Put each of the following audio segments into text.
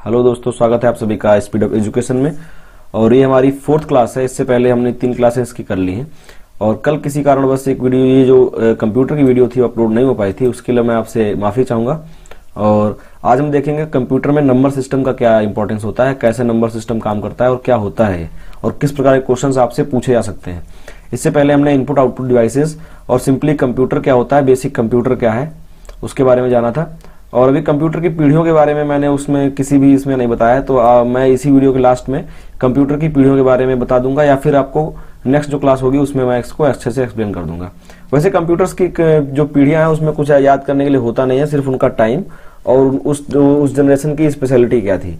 Hello दोस्तों, स्वागत है आप सभी का स्पीड ऑफ एजुकेशन में। और ये हमारी 4th क्लास है। इससे पहले हमने 3 क्लासेस की कर ली हैं और कल किसी कारणवश एक वीडियो, ये जो कंप्यूटर की वीडियो थी, अपलोड नहीं हो पाई थी। उसके लिए मैं आपसे माफ़ी चाहूँगा। और आज हम देखेंगे कंप्यूटर में नंबर सिस्टम का क्या इंपॉर्टेंस होता है, कैसे नंबर सिस्टम काम करता है और क्या होता है और किस प्रकार के क्वेश्चन आपसे पूछे जा सकते हैं। इससे पहले हमने इनपुट आउटपुट डिवाइसेस और सिंपली कंप्यूटर क्या होता है, बेसिक कंप्यूटर क्या है, उसके बारे में जाना था। और अभी कंप्यूटर की पीढ़ियों के बारे में मैंने उसमें किसी भी इसमें नहीं बताया, तो मैं इसी वीडियो के लास्ट में कंप्यूटर की पीढ़ियों के बारे में बता दूंगा, या फिर आपको नेक्स्ट जो क्लास होगी उसमें मैं इसको अच्छे से एक्सप्लेन कर दूंगा। वैसे कंप्यूटर्स की जो पीढ़ियां हैं उसमें कुछ याद करने के लिए होता नहीं है, सिर्फ उनका टाइम और उस जनरेशन की स्पेशलिटी क्या थी।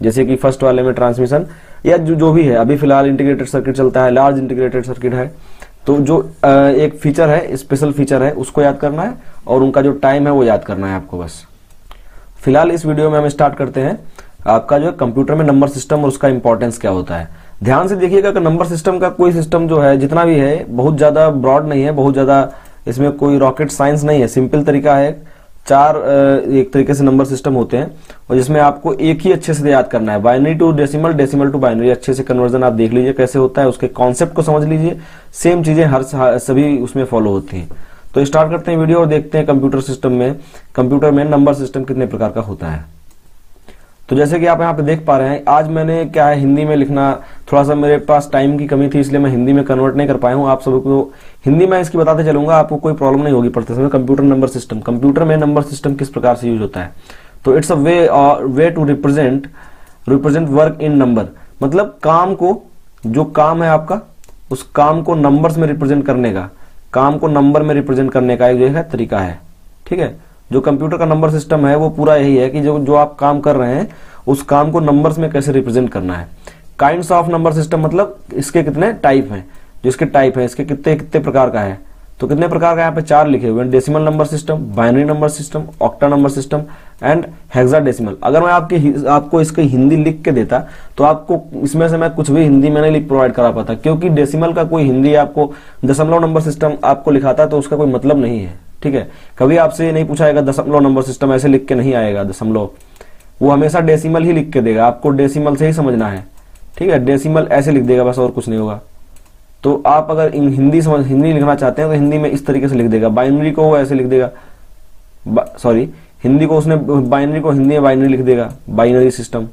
जैसे कि फर्स्ट वाले में ट्रांसमिशन या जो भी है, अभी फिलहाल इंटीग्रेटेड सर्किट चलता है, लार्ज इंटीग्रेटेड सर्किट है। तो जो एक फीचर है, स्पेशल फीचर है, उसको याद करना है और उनका जो टाइम है वो याद करना है आपको बस। फिलहाल इस वीडियो में हम स्टार्ट करते हैं आपका जो है कंप्यूटर में नंबर सिस्टम और उसका इंपॉर्टेंस क्या होता है। ध्यान से देखिएगा कि नंबर सिस्टम का कोई सिस्टम जो है, जितना भी है, बहुत ज्यादा ब्रॉड नहीं है, बहुत ज्यादा इसमें कोई रॉकेट साइंस नहीं है। सिंपल तरीका है। 4 एक तरीके से नंबर सिस्टम होते हैं और जिसमें आपको एक ही अच्छे से याद करना है, binary to decimal, decimal to binary. अच्छे से कन्वर्जन आप देख लीजिए कैसे होता है, उसके कॉन्सेप्ट को समझ लीजिए। सेम चीजें सभी उसमें फॉलो होती हैं। तो स्टार्ट करते हैं वीडियो और देखते हैं कंप्यूटर में नंबर सिस्टम कितने प्रकार का होता है। तो जैसे कि आप यहाँ पे देख पा रहे हैं, आज मैंने क्या है हिंदी में लिखना, थोड़ा सा मेरे पास टाइम की कमी थी, इसलिए मैं हिंदी में कन्वर्ट नहीं कर पाया हूँ। आप सबको हिंदी में इसकी बताते चलूंगा, आपको कोई प्रॉब्लम नहीं होगी पढ़ते समय। कंप्यूटर नंबर सिस्टम, कंप्यूटर में नंबर सिस्टम किस प्रकार से यूज होता है। तो it's a way to represent work in number. मतलब काम को, जो काम है आपका, उस काम को नंबर्स में रिप्रेजेंट करने का, काम को नंबर में रिप्रेजेंट करने का एक जो है तरीका है। ठीक है, जो कंप्यूटर का नंबर सिस्टम है वो पूरा यही है कि जो आप काम कर रहे हैं उस काम को नंबर्स में कैसे रिप्रेजेंट करना है। काइंड्स ऑफ नंबर सिस्टम मतलब इसके कितने टाइप हैं, जो इसके टाइप हैं, इसके कितने कितने प्रकार का है। तो कितने प्रकार का यहाँ पे 4 लिखे हुए हैं। Decimal number system, binary number system, octa number system and hexadecimal. अगर मैं आपको इसकी हिंदी लिख के देता तो आपको इसमें से मैं कुछ भी हिंदी में नहीं प्रोवाइड करा पाता, क्योंकि डेसिमल का कोई हिंदी आपको, दशमलव नंबर सिस्टम आपको लिखाता तो उसका कोई मतलब नहीं है। ठीक है, कभी आपसे नहीं पूछा जाएगा दशमलव नंबर सिस्टम, ऐसे लिख के नहीं आएगा दशमलव, वो हमेशा डेसिमल ही लिख के देगा। आपको डेसिमल से ही समझना है। ठीक है, डेसिमल ऐसे लिख देगा बस, और कुछ नहीं होगा। तो आप अगर हिंदी लिखना चाहते हैं तो हिंदी में इस तरीके से लिख देगा। बाइनरी को वो ऐसे लिख देगा, हिंदी को उसने बाइनरी को हिंदी में बाइनरी लिख देगा, बाइनरी सिस्टम।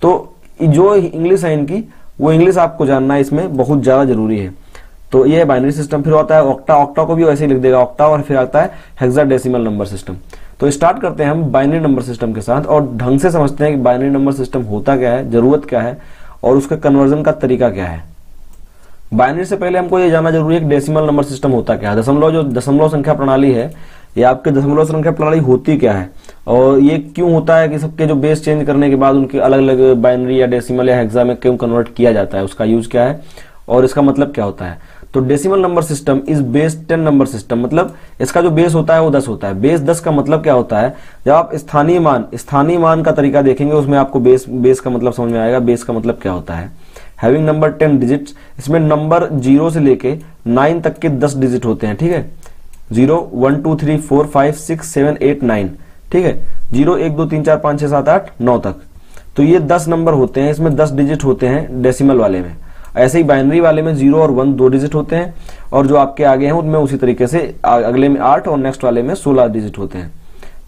तो जो इंग्लिश है इनकी, वो इंग्लिश आपको जानना है, इसमें बहुत ज्यादा जरूरी है। तो ये है बाइनरी सिस्टम। फिर होता है ऑक्टा, ऑक्टा को भी वैसे ही लिख देगा ऑक्टा। और फिर आता है हेक्साडेसिमल नंबर सिस्टम। तो स्टार्ट करते हैं हम बाइनरी नंबर सिस्टम के साथ और ढंग से समझते हैं कि बाइनरी नंबर सिस्टम होता क्या है, जरूरत क्या है और उसके कन्वर्जन का तरीका क्या है। बाइनरी से पहले हमको ये जानना जरूरी है कि डेसिमल नंबर सिस्टम होता क्या है। दशमलव संख्या प्रणाली है, ये आपके दशमलव संख्या प्रणाली होती क्या है और ये क्यों होता है कि सबके जो बेस चेंज करने के बाद उनके अलग अलग बाइनरी या डेसिमल या हेक्सा में क्यों कन्वर्ट किया जाता है, उसका यूज क्या है और इसका मतलब क्या होता है। तो decimal number system is base 10 number system. मतलब इसका जो बेस होता है वो 10 होता है। बेस 10 का मतलब क्या होता है, जब आप स्थानीय मान का तरीका देखेंगे उसमें आपको बेस का मतलब समझ में आएगा। बेस का मतलब क्या होता है। हैविंग नंबर 10 डिजिट्स, इसमें नंबर 0 से लेके 9 तक के 10 डिजिट होते हैं। ठीक है, 0 1 2 3 4 5 6 7 8 9। ठीक है, 0 1 2 3 4 5 6 7 8 9 तक। तो ये 10 नंबर होते हैं, इसमें 10 डिजिट होते हैं डेसिमल वाले में। ऐसे ही बाइनरी वाले में 0 और 1 2 डिजिट होते हैं और जो आपके आगे हैं उनमें उसी तरीके से अगले में 8 और नेक्स्ट वाले में 16 डिजिट होते हैं।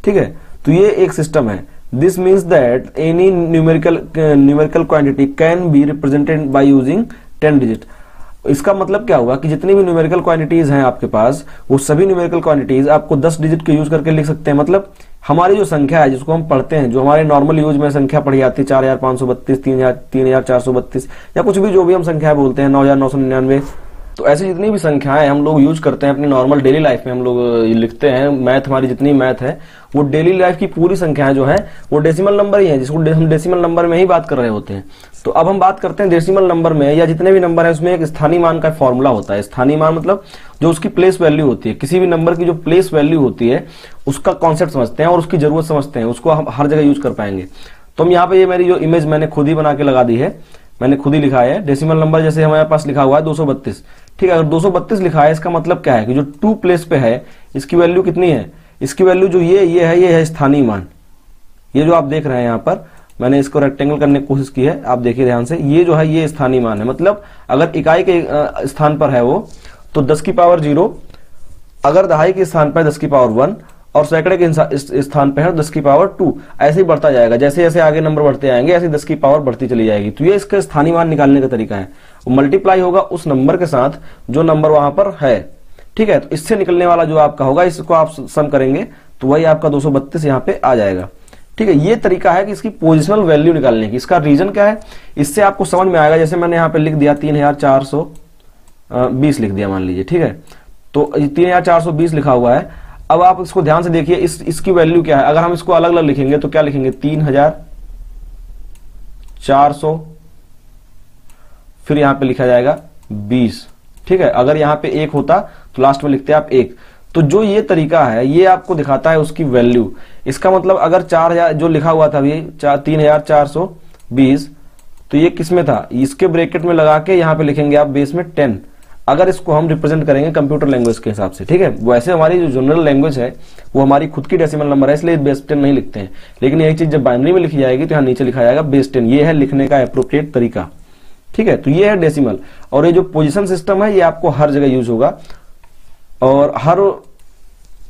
ठीक है, तो ये एक सिस्टम है। This means that any numerical quantity can be represented by using 10 digit. इसका मतलब क्या हुआ कि जितनी भी न्यूमेरिकल क्वांटिटीज हैं आपके पास, वो सभी न्यूमेरिकल क्वांटिटीज आपको 10 डिजिट के यूज करके लिख सकते हैं। मतलब हमारी जो संख्या है जिसको हम पढ़ते हैं, जो हमारे नॉर्मल यूज में संख्या पढ़ी जाती है, 4532, 3432 या कुछ भी जो भी हम संख्या बोलते हैं, 9999। तो ऐसी जितनी भी संख्याएं हम लोग यूज करते हैं अपनी नॉर्मल डेली लाइफ में, हम लोग लिखते हैं, मैथ, हमारी जितनी मैथ है वो डेली लाइफ की पूरी संख्याएं जो है वो डेसिमल नंबर ही है, जिसको हम डेसिमल नंबर में ही बात कर रहे होते हैं। तो अब हम बात करते हैं डेसिमल नंबर में या जितने भी नंबर है उसमें एक स्थानीय मान का फॉर्मूला होता है। स्थानीय मान मतलब जो उसकी प्लेस वैल्यू होती है, किसी भी नंबर की जो प्लेस वैल्यू होती है उसका कॉन्सेप्ट समझते हैं और उसकी जरूरत समझते हैं, उसको हम हर जगह यूज कर पाएंगे। तो हम यहाँ पे ये मेरी जो इमेज मैंने खुद ही बना के लगा दी है, मैंने खुद ही लिखा है डेसिमल नंबर। जैसे हमारे पास लिखा हुआ है 232। ठीक है, अगर 232 लिखा है, इसका मतलब क्या है कि जो 2 प्लेस पे है इसकी वैल्यू कितनी है, इसकी वैल्यू जो ये है स्थानीय मान। ये जो आप देख रहे हैं यहाँ पर मैंने इसको रेक्टेंगल करने की कोशिश की है, आप देखिए ध्यान से, ये जो है ये स्थानीय मान है, मतलब अगर इकाई के स्थान पर है वो तो 10 की पावर 0, अगर दहाई के स्थान पर 10 की पावर 1 और सैकड़े के स्थान पर है 10 की पावर 2, ऐसे ही बढ़ता जाएगा। जैसे जैसे आगे नंबर बढ़ते आएंगे ऐसे 10 की पावर बढ़ती चली जाएगी। तो ये इसका स्थानीय मान निकालने का तरीका है, वो मल्टीप्लाई होगा उस नंबर के साथ जो नंबर वहां पर है, ठीक है। तो इससे निकलने वाला जो आपका होगा, इसको आप सम करेंगे तो वही आपका 232 यहाँ पे आ जाएगा, ठीक है। ये तरीका है कि इसकी पोजिशनल वैल्यू निकालने की। इसका रीजन क्या है, इससे आपको समझ में आएगा। जैसे मैंने यहाँ पे लिख दिया 3420 लिख दिया मान लीजिए, ठीक है। तो 3420 लिखा हुआ है। अब आप इसको ध्यान से देखिए, इसकी वैल्यू क्या है। अगर हम इसको अलग अलग लिखेंगे तो क्या लिखेंगे, 3400, फिर यहां पे लिखा जाएगा 20, ठीक है। अगर यहां पे 1 होता तो लास्ट में लिखते हैं आप 1। तो जो ये तरीका है ये आपको दिखाता है उसकी वैल्यू। इसका मतलब अगर 4000 जो लिखा हुआ था अभी 3420, तो ये किसमें था, इसके ब्रैकेट में लगा के यहां पे लिखेंगे आप बेस में 10। अगर इसको हम रिप्रेजेंट करेंगे कंप्यूटर लैंग्वेज के हिसाब से, ठीक है। वैसे हमारी जो जनरल लैंग्वेज है वो हमारी खुद की डेसिमल नंबर है, इसलिए बेस 10 नहीं लिखते हैं। लेकिन यही चीज जब बाइनरी में लिखी जाएगी तो यहाँ नीचे लिखा जाएगा बेस 10। ये है लिखने का एप्रोप्रिएट तरीका, ठीक है। तो ये है डेसिमल। और ये जो पोजीशन सिस्टम है ये आपको हर जगह यूज होगा, और हर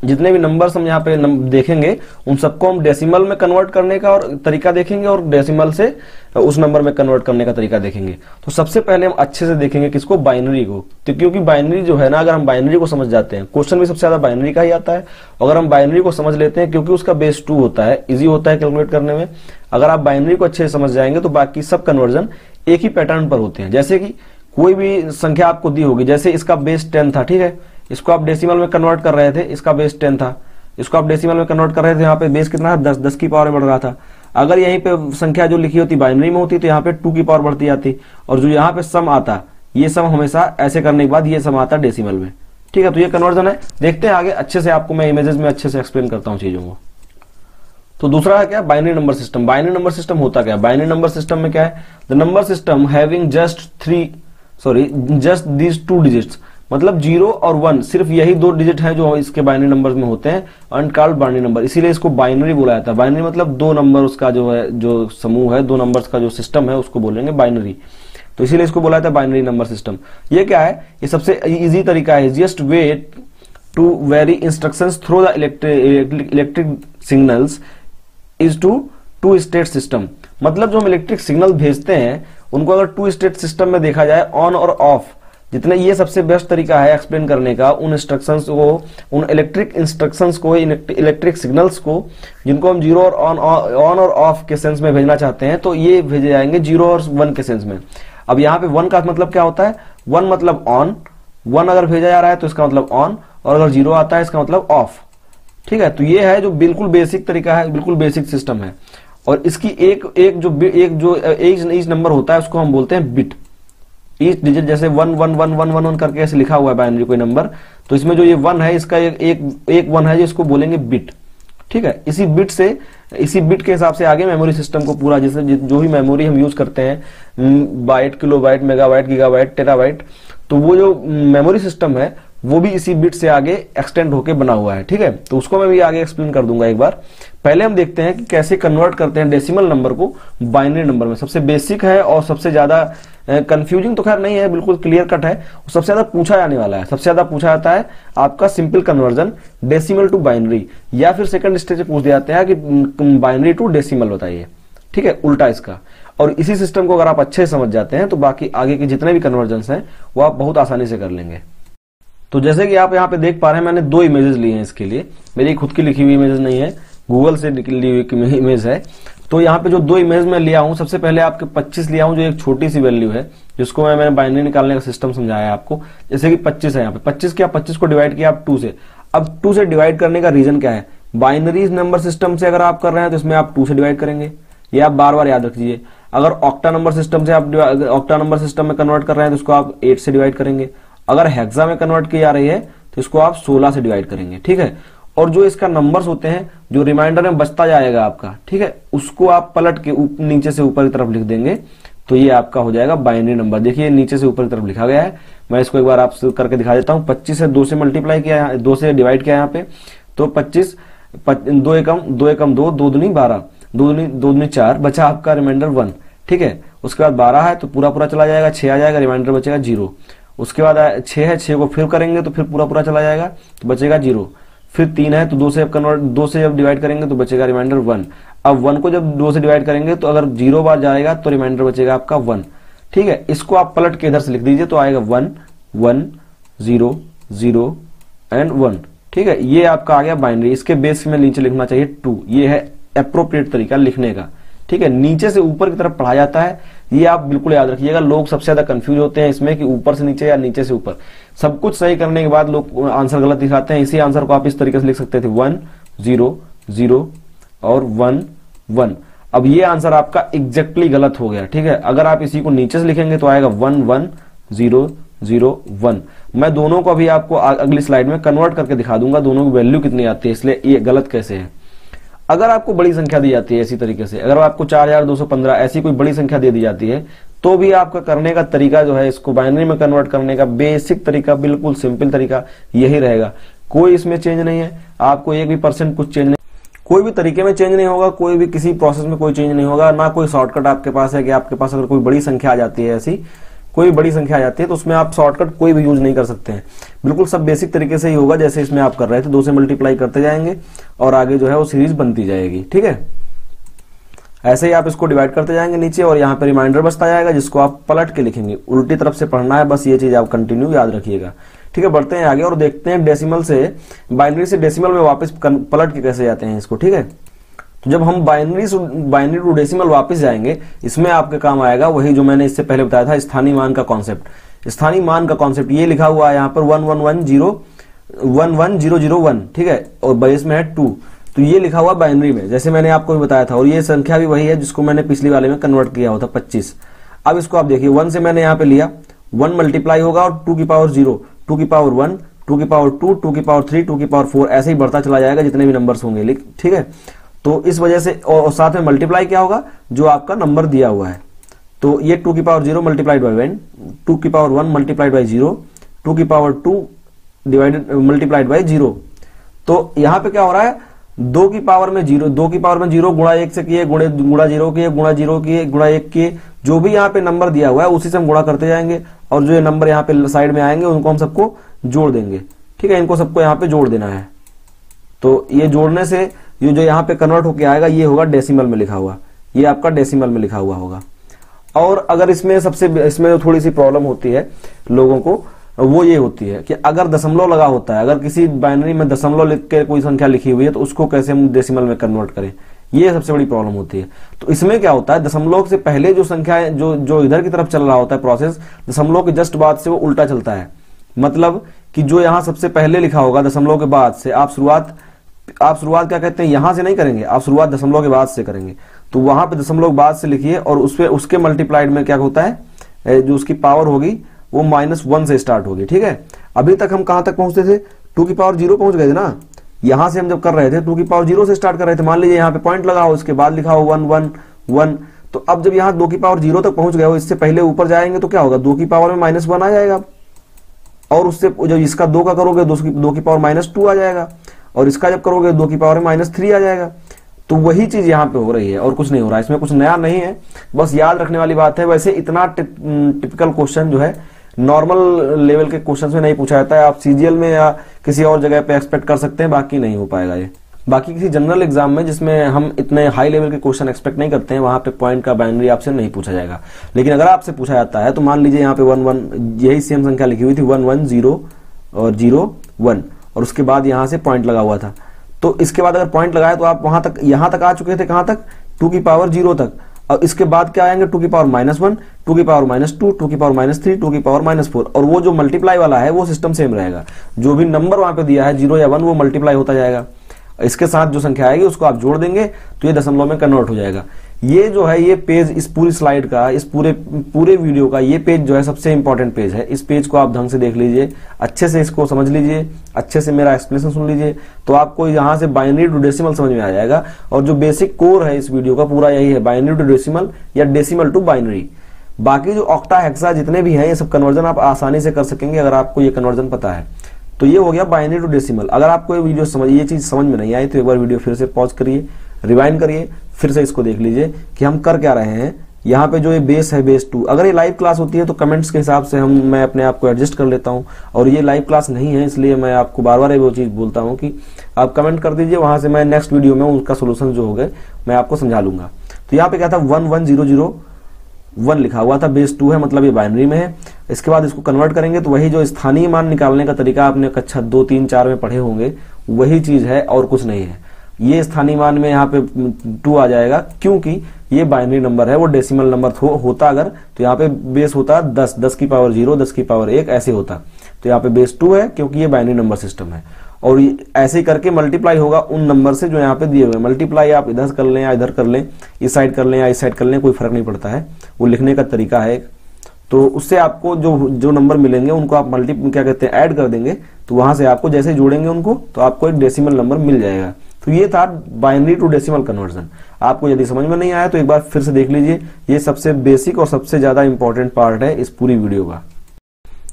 जितने भी नंबर्स हम यहाँ पे देखेंगे उन सबको हम डेसिमल में कन्वर्ट करने का और तरीका देखेंगे, और डेसिमल से उस नंबर में कन्वर्ट करने का तरीका देखेंगे। तो सबसे पहले हम अच्छे से देखेंगे किसको, बाइनरी को। तो क्योंकि बाइनरी जो है ना, अगर हम बाइनरी को समझ जाते हैं, क्वेश्चन भी सबसे ज्यादा बाइनरी का ही आता है। अगर हम बाइनरी को समझ लेते हैं, क्योंकि उसका बेस 2 होता है, इजी होता है कैलकुलेट करने में। अगर आप बाइनरी को अच्छे से समझ जाएंगे तो बाकी सब कन्वर्जन एक ही पैटर्न पर होते हैं। जैसे कि कोई भी संख्या आपको दी होगी, जैसे इसका बेस 10 था, ठीक है, इसको आप डेसिमल में कन्वर्ट कर रहे थे, इसका बेस 10 था, इसको आप डेसिमल में कन्वर्ट कर रहे थे, यहाँ पे बेस कितना है 10, 10 की पावर में बढ़ रहा था। अगर यहीं पे संख्या जो लिखी होती बाइनरी में होती तो यहाँ पे 2 की पावर बढ़ती जाती, और जो यहाँ पे सम आता, ये सम हमेशा ऐसे करने के बाद ये सम आता डेसिमल में, ठीक है। तो ये कन्वर्जन है। देखते हैं आगे अच्छे से, आपको मैं इमेजेस में अच्छे से एक्सप्लेन करता हूँ चीजों को। तो दूसरा है क्या, binary number system. Binary number system होता क्या है, बाइनरी नंबर सिस्टम में क्या है, the number system having just these 2 digits, मतलब 0 और 1, सिर्फ यही 2 डिजिट हैं जो इसके बाइनरी नंबर्स में होते हैं, अनकॉल्ड बाइनरी नंबर, इसीलिए इसको बाइनरी बोला जाता है। बाइनरी मतलब 2 नंबर उसका जो है, जो समूह है, 2 नंबर्स का जो सिस्टम है उसको बोलेंगे बाइनरी। तो इसीलिए इसको बोला जाता है बाइनरी नंबर सिस्टम। ये क्या है, ये सबसे इजी तरीका है, easiest way to very instructions through the electric signals is two state system. मतलब जो हम इलेक्ट्रिक सिग्नल भेजते हैं उनको अगर 2 स्टेट सिस्टम में देखा जाए, ऑन और ऑफ, जितने, ये सबसे बेस्ट तरीका है एक्सप्लेन करने का उन इंस्ट्रक्शंस को, उन इलेक्ट्रिक इंस्ट्रक्शंस को, इलेक्ट्रिक सिग्नल्स को, जिनको हम 0 और ऑन और ऑफ के सेंस में भेजना चाहते हैं, तो ये भेजे जाएंगे 0 और 1 के सेंस में। अब यहाँ पे 1 का मतलब क्या होता है, 1 मतलब ऑन, 1 अगर भेजा जा रहा है तो इसका मतलब ऑन, और अगर 0 आता है इसका मतलब ऑफ, ठीक है। तो ये है जो बिल्कुल बेसिक तरीका है, बिल्कुल बेसिक सिस्टम है। और इसकी एक नंबर होता है उसको हम बोलते हैं बिट। ईच डिजिट, जैसे 1 1 1 1 1 1 करके ऐसे लिखा हुआ है बाइनरी कोई नंबर, तो इसमें जो ये 1 है इसका एक 1 है जिसको बोलेंगे बिट, ठीक है। इसी बिट के हिसाब से आगे मेमोरी सिस्टम को पूरा, जैसे जो भी मेमोरी हम यूज करते हैं, byte, kilobyte, megabyte, gigabyte, terabyte, तो वो जो मेमोरी सिस्टम है वो भी इसी बिट से आगे एक्सटेंड होके बना हुआ है, ठीक है। तो उसको मैं भी आगे एक्सप्लेन कर दूंगा एक बार। पहले हम देखते हैं कि कैसे कन्वर्ट करते हैं डेसिमल नंबर को बाइनरी नंबर में। सबसे बेसिक है और सबसे ज्यादा कंफ्यूजिंग तो खैर नहीं है, बिल्कुल क्लियर कट है। सबसे ज्यादा पूछा जाने वाला है, सबसे ज्यादा पूछा जाता है आपका simple conversion decimal to binary, या फिर सेकंड स्टेज से पूछ जाते हैं कि बाइनरी टू डेसिमल बताइए, ठीक है, उल्टा इसका। और इसी सिस्टम को अगर आप अच्छे से समझ जाते हैं तो बाकी आगे के जितने भी कन्वर्जन्स हैं वो आप बहुत आसानी से कर लेंगे। तो जैसे कि आप यहाँ पे देख पा रहे हैं, मैंने 2 इमेजेस लिए हैं इसके लिए, मेरी खुद की लिखी हुई इमेजेस नहीं है, गूगल से निकली हुई इमेज है। तो यहाँ पे जो 2 इमेज मैं लिया हूँ, सबसे पहले आपके 25 लिया हूँ जो एक छोटी सी वैल्यू है, जिसको मैंने बाइनरी निकालने का सिस्टम समझाया आपको। जैसे कि 25 है यहाँ पे, 25 को डिवाइड किया आप 2 से। अब 2 से डिवाइड करने का रीजन क्या है, बाइनरी नंबर सिस्टम से अगर आप कर रहे हैं तो इसमें आप 2 से डिवाइड करेंगे, ये आप बार बार याद रखिए। अगर ऑक्टा नंबर सिस्टम से आप ऑक्टा नंबर सिस्टम में कन्वर्ट कर रहे हैं तो इसको आप 8 से डिवाइड करेंगे। अगर हेक्सा में कन्वर्ट की जा रही है तो इसको आप 16 से डिवाइड करेंगे, ठीक है। और जो इसका नंबर्स होते हैं जो रिमाइंडर में बचता जाएगा आपका, ठीक है, उसको आप पलट के नीचे से ऊपर की तरफ लिख देंगे, तो ये आपका हो जाएगा बाइनरी नंबर। देखिए नीचे से ऊपर की तरफ लिखा गया है, मैं इसको एक बार आपसे करके दिखा देता हूँ। 25 से 2 से मल्टीप्लाई किया, 2 से डिवाइड किया यहाँ पे, तो 25, 2 एकम 2, 2 दूनी 12, 2 दूनी 4, बचा आपका रिमाइंडर 1, ठीक है। उसके बाद 12 है तो पूरा पूरा चला जाएगा, 6 आ जाएगा, रिमाइंडर बचेगा 0। उसके बाद 6 है, 6 को फिर करेंगे तो फिर पूरा पूरा चला जाएगा तो बचेगा 0। फिर 3 है तो 2 से जब डिवाइड करेंगे तो बचेगा रिमाइंडर 1। अब 1 को जब 2 से डिवाइड करेंगे तो अगर 0 बार जाएगा तो रिमाइंडर बचेगा आपका 1, ठीक है। इसको आप पलट के इधर से लिख दीजिए तो आएगा 1 1 0 0 एंड 1, ठीक है। ये आपका आ गया बाइनरी। इसके बेस में नीचे लिखना चाहिए 2, ये है एप्रोप्रिएट तरीका लिखने का, ठीक है। नीचे से ऊपर की तरफ पढ़ा जाता है, ये आप बिल्कुल याद रखिएगा। लोग सबसे ज्यादा कंफ्यूज होते हैं इसमें कि ऊपर से नीचे या नीचे से ऊपर। सब कुछ सही करने के बाद लोग आंसर गलत दिखाते हैं। इसी आंसर को आप इस तरीके से लिख सकते थे 1 0 0 और 1 1। अब ये आंसर आपका एग्जैक्टली गलत हो गया, ठीक है। अगर आप इसी को नीचे से लिखेंगे तो आएगा 1 1 0 0 1। मैं दोनों को अभी आपको अगली स्लाइड में कन्वर्ट करके दिखा दूंगा दोनों की वैल्यू कितनी आती है, इसलिए ये गलत कैसे है। अगर आपको बड़ी संख्या दी जाती है इसी तरीके से, अगर आपको 4215 ऐसी कोई बड़ी संख्या दे दी जाती है तो भी आपका करने का तरीका जो है, इसको बाइनरी में कन्वर्ट करने का बेसिक तरीका, बिल्कुल सिंपल तरीका यही रहेगा। कोई इसमें चेंज नहीं है, आपको 1% कुछ चेंज नहीं, कोई भी तरीके में चेंज नहीं होगा, कोई भी किसी प्रोसेस में कोई चेंज नहीं होगा। ना कोई शॉर्टकट आपके पास है कि आपके पास अगर कोई बड़ी संख्या आ जाती है, ऐसी कोई बड़ी संख्या आ जाती है तो उसमें आप शॉर्टकट कोई भी यूज नहीं कर सकते हैं। बिल्कुल सब बेसिक तरीके से ही होगा जैसे इसमें आप कर रहे थे। 2 से मल्टीप्लाई करते जाएंगे और आगे जो है वो सीरीज बनती जाएगी, ठीक है। ऐसे ही आप इसको डिवाइड करते जाएंगे नीचे और यहाँ पे रिमाइंडर बचता जाएगा जिसको आप पलट के लिखेंगे। उल्टी तरफ से पढ़ना है, बस ये चीज आप कंटिन्यू याद रखिएगा, ठीक है। बढ़ते हैं आगे और देखते हैं डेसिमल से, बाइनरी से डेसिमल में वापस पलट के कैसे जाते हैं इसको, ठीक है। तो जब हम बाइनरी टू डेसिमल वापस जाएंगे, इसमें आपके काम आएगा वही जो मैंने इससे पहले बताया था, स्थानीय मान का कॉन्सेप्ट। स्थानीय मान का कॉन्सेप्ट ये लिखा हुआ है यहाँ पर 11001, ठीक है, और बेस में है 2, तो ये लिखा हुआ बाइनरी में जैसे मैंने आपको भी बताया था। और ये संख्या भी वही है जिसको मैंने पिछली वाले में कन्वर्ट किया हुआ था 25। अब इसको आप देखिए 1 से मैंने यहाँ पे लिया, 1 मल्टीप्लाई होगा और 2 की पावर 0, 2 की पावर 1, 2 की पावर 2, 2 की पावर 3, 2 की पावर 4, ऐसे ही बढ़ता चला जाएगा जितने भी नंबर्स होंगे, ठीक है। तो इस वजह से और साथ में मल्टीप्लाई क्या होगा, जो आपका नंबर दिया हुआ है। तो ये 2 की पावर 0 मल्टीप्लाइड बाई 1, 2 की पावर 1 मल्टीप्लाइड बाई 0, 2 की पावर 2 डिवाइडेड मल्टीप्लाइड बाई 0। तो यहाँ पे क्या हो रहा है, 2 की पावर में 0, 2 की पावर में 0 गुणा 1 से किए, गुणा 0 किए, गुणा 0 किए, गुणा 1 किए, जो भी यहाँ पे नंबर दिया हुआ है उसी से हम गुणा करते जाएंगे और जो ये नंबर यहाँ पे साइड में आएंगे उनको हम सबको जोड़ देंगे, ठीक है। इनको सबको यहाँ पे जोड़ देना है। तो ये जोड़ने से ये जो यहाँ पे कन्वर्ट होके आएगा ये होगा डेसिमल में लिखा हुआ, ये आपका डेसिमल में लिखा हुआ होगा। और अगर इसमें इसमें थोड़ी सी प्रॉब्लम होती है लोगों को, वो ये होती है कि अगर दशमलव लगा होता है, अगर किसी बाइनरी में दशमलव लिख के कोई संख्या लिखी हुई है तो उसको कैसे हम डेसिमल में कन्वर्ट करें, ये सबसे बड़ी प्रॉब्लम होती है। तो इसमें क्या होता है, दशमलव से पहले जो संख्या है, जो इधर की तरफ चल रहा होता है प्रोसेस, दशमलव के जस्ट बाद से वो उल्टा चलता है। मतलब कि जो यहाँ सबसे पहले लिखा होगा दशमलव के बाद से, आप शुरुआत क्या कहते हैं, यहां से नहीं करेंगे, आप शुरुआत दशमलव के बाद से करेंगे। तो वहां पे दशमलव बाद से लिखिए और उसके मल्टीप्लाइड में क्या होता है, जो उसकी पावर होगी वो -1 से स्टार्ट होगी, ठीक है। अभी तक हम कहां तक पहुंचते थे, 2 की पावर 0 पहुंच गए थे ना। यहां से हम जब कर रहे थे 2 की पावर 0 से स्टार्ट कर रहे थे। मान लीजिए यहाँ पे पॉइंट लगा हो, उसके बाद लिखा हो 1 1 1। तो अब जब यहाँ 2 की पावर 0 तक पहुंच गए हो, इससे पहले ऊपर जाएंगे तो क्या होगा, 2 की पावर में -1 आ जाएगा और उससे जब इसका 2 का करोगे 2 की पावर -2 आ जाएगा और इसका जब करोगे 2 की पावर में -3 आ जाएगा। तो वही चीज यहाँ पे हो रही है और कुछ नहीं हो रहा है, इसमें कुछ नया नहीं है, बस याद रखने वाली बात है। वैसे इतना टिपिकल क्वेश्चन जो है नॉर्मल लेवल के क्वेश्चन में नहीं पूछा जाता है, आप सीजीएल में या किसी और जगह पे एक्सपेक्ट कर सकते हैं, बाकी नहीं हो पाएगा ये। बाकी किसी जनरल एग्जाम में जिसमें हम इतने हाई लेवल के क्वेश्चन एक्सपेक्ट नहीं करते हैं, वहां पे पॉइंट का बाइनरी आपसे नहीं पूछा जाएगा। लेकिन अगर आपसे पूछा जाता है तो मान लीजिए यहाँ पे 1 1, यही सेम संख्या लिखी हुई थी 1 1 0 और 0 1 और उसके बाद यहाँ से पॉइंट लगा हुआ था। तो इसके बाद अगर पॉइंट लगाया तो आप वहां तक, यहां तक आ चुके थे, कहां तक, 2 की पावर 0 तक। और इसके बाद क्या आएंगे, 2 की पावर -1, 2 की पावर -2, 2 की पावर -3, 2 की पावर -4। और वो जो मल्टीप्लाई वाला है वो सिस्टम सेम रहेगा, जो भी नंबर वहां पे दिया है 0 या 1 वो मल्टीप्लाई होता जाएगा। इसके साथ जो संख्या आएगी उसको आप जोड़ देंगे तो ये दशमलव में कन्वर्ट हो जाएगा। ये जो है ये पेज, इस पूरी स्लाइड का, इस पूरे वीडियो का ये पेज जो है सबसे इंपॉर्टेंट पेज है। इस पेज को आप ढंग से देख लीजिए, अच्छे से इसको समझ लीजिए, अच्छे से मेरा एक्सप्लेनेशन सुन लीजिए, तो आपको यहाँ से बाइनरी टू डेसिमल समझ में आ जाएगा। और जो बेसिक कोर है इस वीडियो का पूरा यही है, बाइनरी टू डेसिमल या डेसिमल टू बाइनरी। बाकी जो ऑक्टा हेक्सा जितने भी हैं ये सब कन्वर्जन आप आसानी से कर सकेंगे अगर आपको ये कन्वर्जन पता है। तो ये हो गया बाइनरी टू डेसिमल। अगर आपको ये वीडियो ये चीज समझ में नहीं आई तो एक बार वीडियो फिर से पॉज करिए, रिवाइंड करिए, फिर से इसको देख लीजिए कि हम कर क्या रहे हैं। यहाँ पे जो ये बेस है, बेस 2, अगर ये लाइव क्लास होती है तो कमेंट्स के हिसाब से मैं अपने आप को एडजस्ट कर लेता हूँ, और ये लाइव क्लास नहीं है इसलिए मैं आपको बार बार वो चीज़ बोलता हूँ कि आप कमेंट कर दीजिए, वहां से मैं नेक्स्ट वीडियो में उसका सोल्यूशन जो हो गए मैं आपको समझा लूंगा। तो यहाँ पे क्या था 11001 लिखा हुआ था, बेस 2 है, मतलब ये बाइनरी में है। इसके बाद इसको कन्वर्ट करेंगे तो वही जो स्थानीय मान निकालने का तरीका आपने कक्षा 2, 3, 4 में पढ़े होंगे वही चीज है और कुछ नहीं है। ये स्थानीय मान में यहाँ पे 2 आ जाएगा, क्योंकि ये बाइनरी नंबर है, वो डेसिमल नंबर होता अगर तो यहाँ पे बेस होता 10, 10 की पावर 0, 10 की पावर 1 ऐसे होता। तो यहाँ पे बेस 2 है क्योंकि ये बाइनरी नंबर सिस्टम है, और ऐसे ही करके मल्टीप्लाई होगा उन नंबर से जो यहाँ पे दिए हुए। मल्टीप्लाई आप इधर कर लें या इधर कर लें, इस साइड कर लें या इस साइड कर लें, कोई फर्क नहीं पड़ता है, वो लिखने का तरीका है। तो उससे आपको जो नंबर मिलेंगे उनको आप क्या कहते हैं ऐड कर देंगे, तो वहां से आपको जैसे जोड़ेंगे उनको तो आपको एक डेसिमल नंबर मिल जाएगा। तो ये था बाइनरी टू डेसिमल कन्वर्जन। आपको यदि समझ में नहीं आया तो एक बार फिर से देख लीजिए, ये सबसे बेसिक और सबसे ज्यादा इंपॉर्टेंट पार्ट है इस पूरी वीडियो का।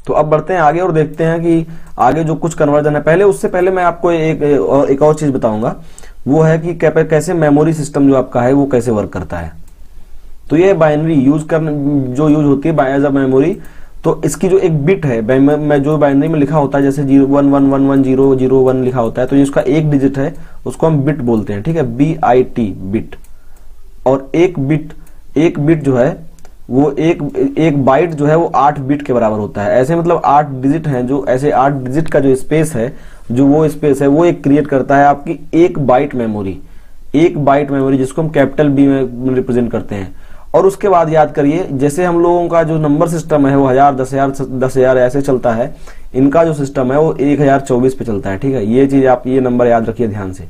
तो अब बढ़ते हैं आगे और देखते हैं कि आगे जो कुछ कन्वर्जन है। पहले उससे पहले मैं आपको एक और चीज बताऊंगा, वो है कि कैसे मेमोरी सिस्टम जो आपका है वो कैसे वर्क करता है। तो ये बाइनरी जो यूज होती है एज अ मेमोरी, तो इसकी जो एक बिट है जो बाइनरी में लिखा होता है, जैसे 01111001 लिखा होता है, तो ये उसका एक डिजिट है, उसको हम बिट बोलते हैं, ठीक है, BIT बिट। और एक बिट जो है वो एक बाइट जो है वो 8 बिट के बराबर होता है। ऐसे मतलब 8 डिजिट हैं, जो ऐसे 8 डिजिट का जो स्पेस है, वो एक क्रिएट करता है आपकी एक बाइट मेमोरी, जिसको हम कैपिटल B में रिप्रेजेंट करते हैं। और उसके बाद याद करिए, जैसे हम लोगों का जो नंबर सिस्टम है वो 1000, 10,000 ऐसे चलता है, इनका जो सिस्टम है वो 1024 पे चलता है, ठीक है। ये चीज आप ये नंबर याद रखिए ध्यान से।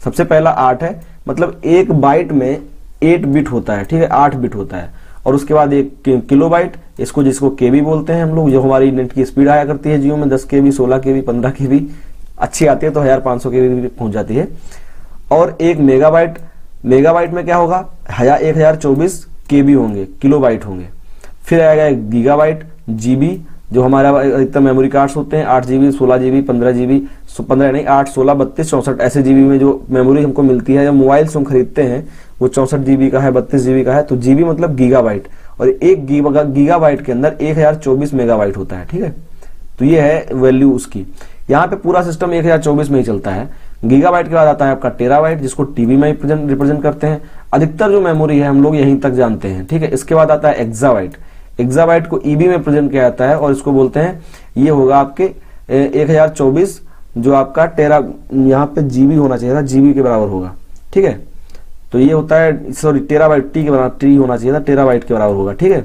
सबसे पहला 8 है, मतलब एक बाइट में 8 बिट होता है, ठीक है, 8 बिट होता है। और उसके बाद एक किलोबाइट, जिसको केबी बोलते हैं हम लोग, जो हमारी नेट की स्पीड आया करती है जियो में 10 KB, 16 KB, 15 KB, अच्छी आती है तो 1500 KB भी पहुंच जाती है। और एक मेगाबाइट में क्या होगा, 1024 KB होंगे, किलोबाइट होंगे। फिर आएगा एक गीगाबाइट, GB, जो हमारा अधिकतर मेमोरी कार्ड्स होते हैं, 8 GB, 16 GB, 15 GB, 15 नहीं 8, 16, 32, 64 ऐसे GB में जो मेमोरी हमको मिलती है। जब मोबाइल से हम खरीदते हैं वो 64 GB का है, 32 GB का है, तो GB मतलब गीगाबाइट। और एक गीगाबाइट के अंदर 1024 मेगाबाइट होता है, ठीक है। तो ये है वैल्यू उसकी। यहाँ पे पूरा सिस्टम 1024 में ही चलता है। गीगाबाइट के बाद आता है आपका टेराबाइट, जिसको टीबी में रिप्रेजेंट करते हैं। अधिकतर जो मेमोरी है हम लोग यहीं तक जानते हैं, ठीक है। इसके बाद आता है एक्साबाइट को ईबी में प्रेजेंट किया जाता है, और इसको बोलते हैं, ये होगा आपके 1024, जो आपका यहाँ पे जीबी होना चाहिए था, जीबी के बराबर होगा, ठीक है। तो ये होता है, सॉरी टेराबाइट, टी के बराबर, टी होना चाहिए था, टेराबाइट के बराबर होगा, ठीक है।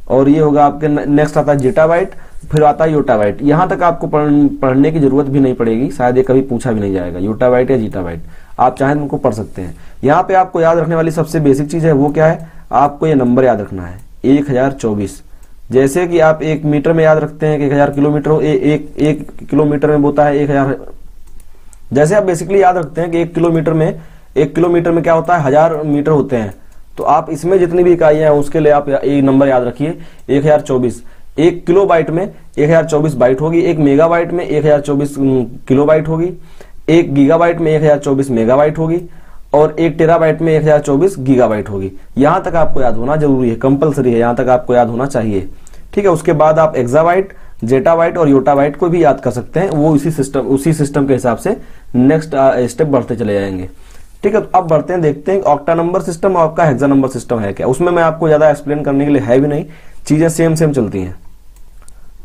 और ये होगा आपके नेक्स्ट आता है जेटाबाइट, फिर आता है योटाबाइट। यहां तक आपको पढ़ने की जरूरत भी नहीं पड़ेगी, शायद ये कभी पूछा भी नहीं जाएगा, योटाबाइट या जीटाबाइट, आप चाहें उनको पढ़ सकते हैं। यहाँ पे आपको याद रखने वाली सबसे बेसिक चीज है वो क्या है, आपको ये नंबर याद रखना है 1024। जैसे कि आप 1 मीटर में याद रखते हैं कि 1000 किलोमीटर हो, एक किलोमीटर में होता है 1000। जैसे आप बेसिकली याद रखते हैं कि 1 किलोमीटर में क्या होता है, 1000 मीटर होते हैं। तो आप इसमें जितनी भी इकाइयां हैं उसके लिए आप एक नंबर याद रखिए 1024। 1 किलोबाइट में 1024 बाइट होगी, 1 मेगाबाइट में 1024 किलोबाइट होगी, 1 गीगाबाइट में 1024 मेगाबाइट होगी, और 1 टेराबाइट में 1024 गीगाबाइट होगी। यहां तक आपको याद होना जरूरी है, कंपलसरी है, यहां तक आपको याद होना चाहिए, ठीक है। उसके बाद आप एक्साबाइट, जेटाबाइट और योटाबाइट को भी याद कर सकते हैं, वो उसी सिस्टम के हिसाब से नेक्स्ट स्टेप बढ़ते चले जाएंगे, ठीक है। तो अब बढ़ते हैं, देखते हैं ऑक्टा नंबर सिस्टम और आपका हेक्सा नंबर सिस्टम है क्या। उसमें मैं आपको ज्यादा एक्सप्लेन करने के लिए है भी नहीं, चीजें सेम चलती हैं।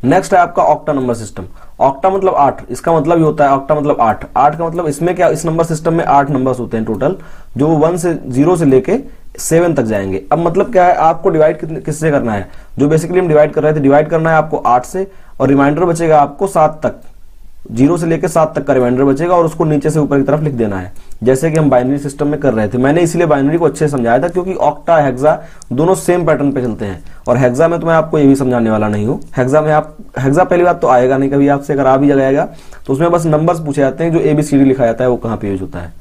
नेक्स्ट है आपका ऑक्टा नंबर सिस्टम। ऑक्टा मतलब 8, इसका मतलब ये होता है ऑक्टा मतलब 8। 8 का मतलब इसमें क्या, इस नंबर सिस्टम में 8 नंबर्स होते हैं टोटल, जो 0 से लेके 7 तक जाएंगे। अब मतलब क्या है, आपको डिवाइड किससे करना है, जो बेसिकली हम डिवाइड कर रहे थे, डिवाइड करना है आपको 8 से, और रिमाइंडर बचेगा आपको 7 तक, 0 से लेकर 7 तक का रिमाइंडर बचेगा, और उसको नीचे से ऊपर की तरफ लिख देना है, जैसे कि हम बाइनरी सिस्टम में कर रहे थे। मैंने इसलिए बाइनरी को अच्छे से समझाया था क्योंकि ऑक्टा हेक्सा दोनों सेम पैटर्न पे चलते हैं, और हेक्सा में तो मैं आपको ये भी समझाने वाला नहीं हूँ। हेक्सा पहली बात तो आएगा नहीं कभी आपसे, अगर आ भी जाएगा तो उसमें बस नंबर्स पूछे जाते हैं, जो ABCD लिखा जाता है वो कहाँ पे यूज होता है।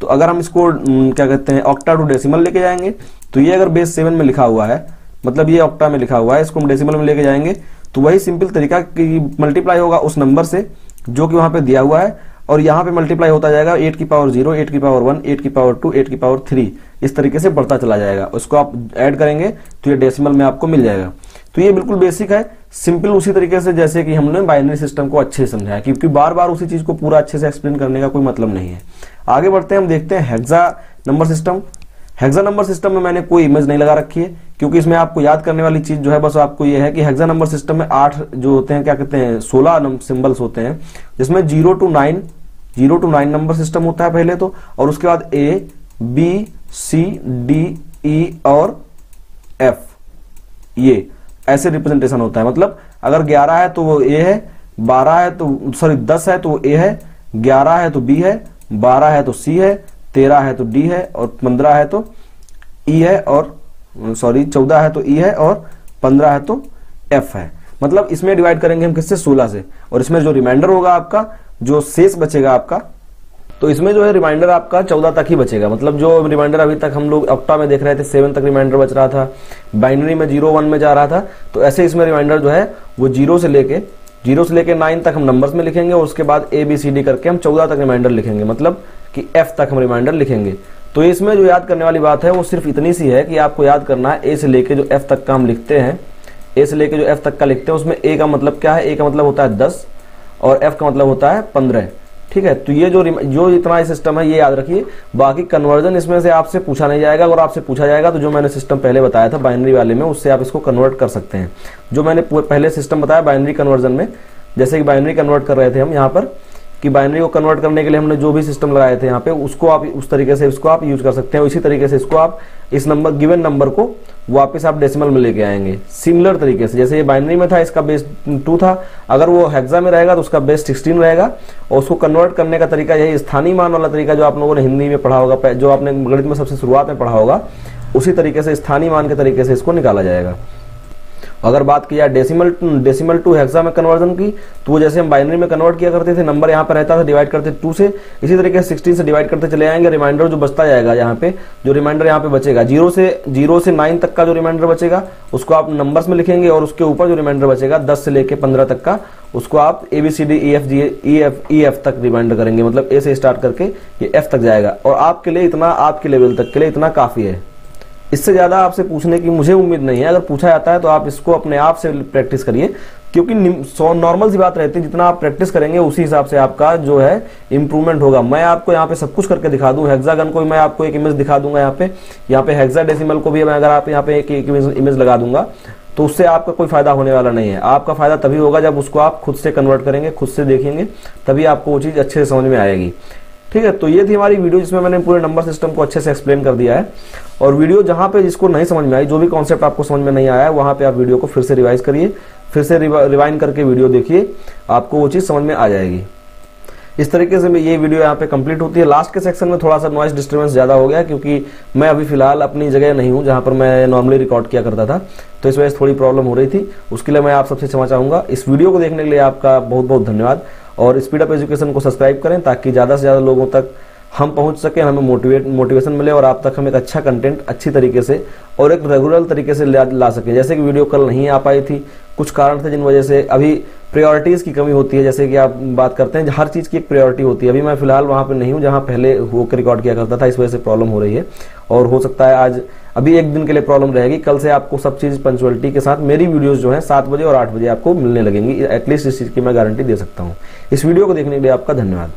तो अगर हम इसको क्या कहते हैं ऑक्टा टू डेसिमल लेके जाएंगे, तो ये अगर बेस 7 में लिखा हुआ है, मतलब ये ऑक्टा में लिखा हुआ है, इसको हम डेसिमल में लेके जाएंगे, तो वही सिंपल तरीका कि मल्टीप्लाई होगा उस नंबर से जो कि वहां पे दिया हुआ है, और यहाँ पे मल्टीप्लाई होता जाएगा 8 की पावर 0, 8 की पावर 1, 8 की पावर 2, 8 की पावर 3, इस तरीके से बढ़ता चला जाएगा। उसको आप ऐड करेंगे तो ये डेसिमल में आपको मिल जाएगा। तो ये बिल्कुल बेसिक है, सिंपल, उसी तरीके से जैसे कि हमने बाइनरी सिस्टम को अच्छे से समझाया, क्योंकि बार बार उसी चीज को पूरा अच्छे से एक्सप्लेन करने का कोई मतलब नहीं है। आगे बढ़ते हैं, हम देखते हैं hexa number system. Hexa number system में मैंने कोई इमेज नहीं लगा रखी है, क्योंकि इसमें आपको याद करने वाली चीज जो है बस आपको ये है कि हेक्सा नंबर सिस्टम में 8 जो होते हैं, क्या कहते हैं, 16 सिंबल्स होते हैं, जिसमें 0 to 9 नंबर सिस्टम होता है पहले तो, और उसके बाद A, B, C, D, E और F, ये ऐसे रिप्रेजेंटेशन होता है। मतलब अगर 11 है तो वो A है, 12 है तो 10 है तो वो A है, 11 है तो B है, 12 है तो C है, 13 है तो D है, और 15 है तो E है, और 14 है तो E है, और 15 है तो F है। मतलब इसमें डिवाइड करेंगे हम किससे, 16 से, और इसमें जो रिमाइंडर होगा आपका, जो शेष बचेगा आपका, तो इसमें जो है रिमाइंडर आपका 14 तक ही बचेगा। मतलब जो रिमाइंडर अभी तक हम लोग ऑक्टा में देख रहे थे 7 तक रिमाइंडर बच रहा था, बाइनरी में 0 1 में जा रहा था, तो ऐसे इसमें रिमाइंडर जो है वो 0 से लेके 9 तक हम नंबर्स में लिखेंगे, और उसके बाद ABCD करके हम 14 तक रिमाइंडर लिखेंगे, मतलब कि F तक हम रिमाइंडर लिखेंगे। तो इसमें जो याद करने वाली बात है वो सिर्फ इतनी सी है कि आपको याद करना है A से लेके जो F तक का हम लिखते हैं, A से लेके जो F तक का लिखते हैं, उसमें A का मतलब क्या है, A का मतलब होता है 10 और F का मतलब होता है 15। ठीक है, तो ये जो इतना सिस्टम है ये याद रखिए। बाकी कन्वर्जन इसमें से आपसे पूछा नहीं जाएगा, अगर आपसे पूछा जाएगा तो जो मैंने सिस्टम पहले बताया था बाइनरी वाले में, उससे आप इसको कन्वर्ट कर सकते हैं। जो मैंने पहले सिस्टम बताया बाइनरी कन्वर्जन में, जैसे कि बाइनरी कन्वर्ट कर रहे थे हम यहाँ पर, कि बाइनरी को कन्वर्ट करने के लिए हमने जो भी सिस्टम लगाए थे यहाँ पे, उसको आप उस तरीके से इसको आप यूज कर सकते हैं। इसी तरीके से इसको आप इस नंबर, गिवन नंबर को वापस आप डेसिमल में लेके आएंगे, सिमिलर तरीके से। जैसे ये बाइनरी में था, इसका बेस 2 था, अगर वो हेक्सा में रहेगा तो उसका बेस 16 रहेगा, और उसको कन्वर्ट करने का तरीका यही स्थानीय मान वाला तरीका जो आप लोगों ने हिंदी में पढ़ा होगा, जो आपने गणित में सबसे शुरुआत में पढ़ा होगा, उसी तरीके से स्थानीय मान के तरीके से इसको निकाला जाएगा। अगर बात की जाए डेसिमल टू हेक्सा में कन्वर्जन की, तो वो जैसे हम बाइनरी में कन्वर्ट किया करते थे, नंबर यहाँ पर रहता था, डिवाइड करते 2 से, इसी तरीके से 16 से डिवाइड करते चले आएंगे। रिमाइंडर जो बचता जाएगा यहाँ पे, जो रिमाइंडर यहाँ पे बचेगा 0 से 9 तक का जो रिमाइंडर बचेगा उसको आप नंबर्स में लिखेंगे, और उसके ऊपर जो रिमाइंडर बचेगा 10 से लेके 15 तक का, उसको आप ABCD EF तक रिमाइंडर करेंगे। मतलब A से स्टार्ट करके ये F तक जाएगा, और आपके लिए इतना, आपके लेवल तक के लिए इतना काफी है। इससे ज्यादा आपसे पूछने की मुझे उम्मीद नहीं है। अगर पूछा जाता है तो आप इसको अपने आप से प्रैक्टिस करिए, क्योंकि नॉर्मल सी बात रहती है, जितना आप प्रैक्टिस करेंगे उसी हिसाब से आपका जो है इंप्रूवमेंट होगा। मैं आपको यहाँ पे सब कुछ करके दिखा दूं, हेक्सागन को भी मैं आपको एक इमेज दिखा दूंगा यहाँ पे हेक्साडेसिमल को भी अगर आप यहाँ पे एक इमेज लगा दूंगा, तो उससे आपका कोई फायदा होने वाला नहीं है। आपका फायदा तभी होगा जब उसको आप खुद से कन्वर्ट करेंगे, खुद से देखेंगे, तभी आपको वो चीज अच्छे से समझ में आएगी। ठीक है, तो ये थी हमारी वीडियो जिसमें मैंने पूरे नंबर सिस्टम को अच्छे से एक्सप्लेन कर दिया है। और वीडियो जहां पे जिसको नहीं समझ में आई, जो भी कॉन्सेप्ट आपको समझ में नहीं आया, वहां पे आप वीडियो को फिर से रिवाइज करिए, फिर से रिवाइंड करके वीडियो देखिए, आपको वो चीज समझ में आ जाएगी। इस तरीके से ये वीडियो यहाँ पे कंप्लीट होती है। लास्ट के सेक्शन में थोड़ा सा नॉइस डिस्टर्बेंस ज्यादा हो गया, क्योंकि मैं अभी फिलहाल अपनी जगह नहीं हूँ जहाँ पर मैं नॉर्मली रिकॉर्ड किया करता था, तो इस वजह से थोड़ी प्रॉब्लम हो रही थी। उसके लिए मैं आप सबसे क्षमा चाहूंगा। इस वीडियो को देखने के लिए आपका बहुत बहुत धन्यवाद, और स्पीड अप एजुकेशन को सब्सक्राइब करें ताकि ज्यादा से ज्यादा लोगों तक हम पहुंच सके, हमें मोटिवेशन मिले, और आप तक हम एक अच्छा कंटेंट अच्छी तरीके से और एक रेगुलर तरीके से ला सके। जैसे कि वीडियो कल नहीं आ पाई थी, कुछ कारण थे जिन वजह से, अभी प्रायोरिटीज की कमी होती है। जैसे कि आप बात करते हैं, हर चीज की एक प्रायोरिटी होती है। अभी मैं फिलहाल वहां पे नहीं हूं जहां पहले होकर रिकॉर्ड किया करता था, इस वजह से प्रॉब्लम हो रही है, और हो सकता है आज अभी एक दिन के लिए प्रॉब्लम रहेगी। कल से आपको सब चीज पंचुअलिटी के साथ मेरी वीडियोस जो है 7 बजे और 8 बजे आपको मिलने लगेंगी। एटलीस्ट इस चीज की मैं गारंटी दे सकता हूँ। इस वीडियो को देखने के लिए आपका धन्यवाद।